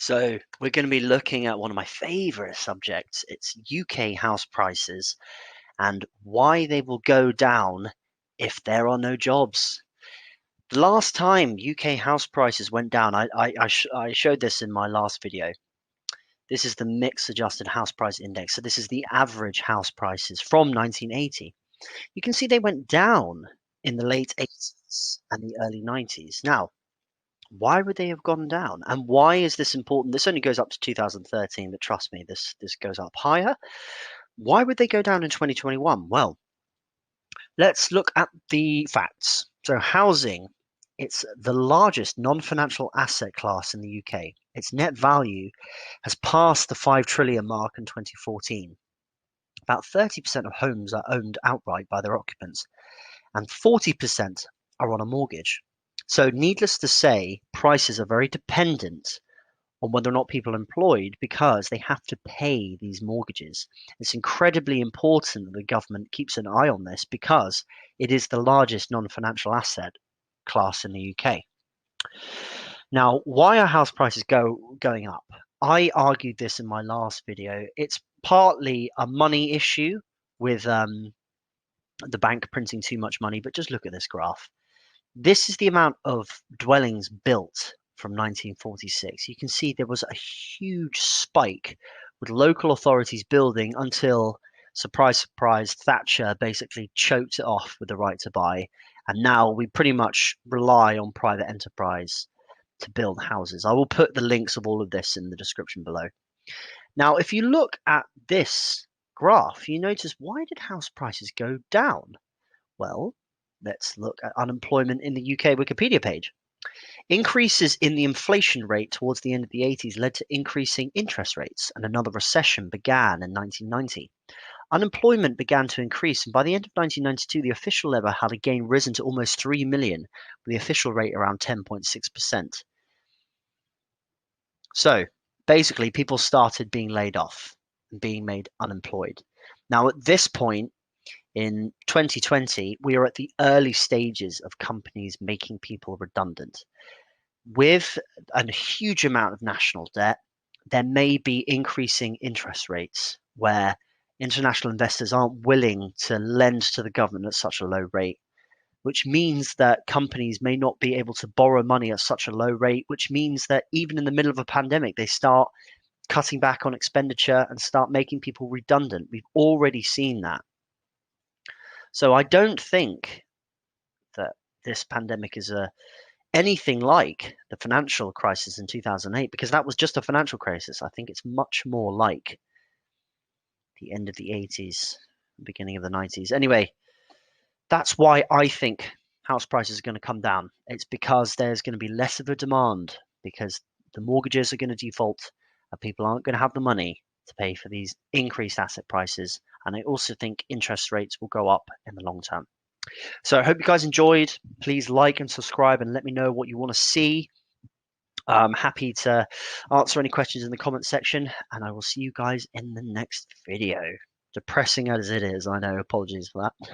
So we're going to be looking at one of my favorite subjects. It's UK house prices and why they will go down if there are no jobs. The last time UK house prices went down, I showed this in my last video. This is the mixed adjusted house price index. So this is the average house prices from 1980. You can see they went down in the late 80s and the early 90s. Now, why would they have gone down? And why is this important? This only goes up to 2013, but trust me, this goes up higher. Why would they go down in 2021? Well, let's look at the facts. So housing, it's the largest non-financial asset class in the UK. Its net value has passed the 5 trillion mark in 2014. About 30% of homes are owned outright by their occupants, and 40% are on a mortgage. So needless to say, prices are very dependent on whether or not people are employed because they have to pay these mortgages. It's incredibly important that the government keeps an eye on this because it is the largest non-financial asset class in the UK. Now, why are house prices going up? I argued this in my last video. It's partly a money issue with the bank printing too much money, but just look at this graph. This is the amount of dwellings built from 1946. You can see there was a huge spike with local authorities building until, surprise, surprise, Thatcher basically choked it off with the right to buy. And now we pretty much rely on private enterprise to build houses. I will put the links of all of this in the description below. Now, if you look at this graph, you notice, why did house prices go down? Well, let's look at unemployment in the UK Wikipedia page. Increases in the inflation rate towards the end of the 80s led to increasing interest rates, and another recession began in 1990. Unemployment began to increase, and by the end of 1992, the official level had again risen to almost 3 million, with the official rate around 10.6%. So basically, people started being laid off and being made unemployed. Now, at this point, in 2020, we are at the early stages of companies making people redundant. With a huge amount of national debt, there may be increasing interest rates where international investors aren't willing to lend to the government at such a low rate, which means that companies may not be able to borrow money at such a low rate, which means that even in the middle of a pandemic, they start cutting back on expenditure and start making people redundant. We've already seen that. So I don't think that this pandemic is anything like the financial crisis in 2008, because that was just a financial crisis. I think it's much more like the end of the 80s, beginning of the 90s. Anyway, that's why I think house prices are going to come down. It's because there's going to be less of a demand because the mortgages are going to default and people aren't going to have the money to pay for these increased asset prices. And I also think interest rates will go up in the long term. So I hope you guys enjoyed. Please like and subscribe and let me know what you want to see. I'm happy to answer any questions in the comment section, and I will see you guys in the next video. Depressing as it is, I know, apologies for that.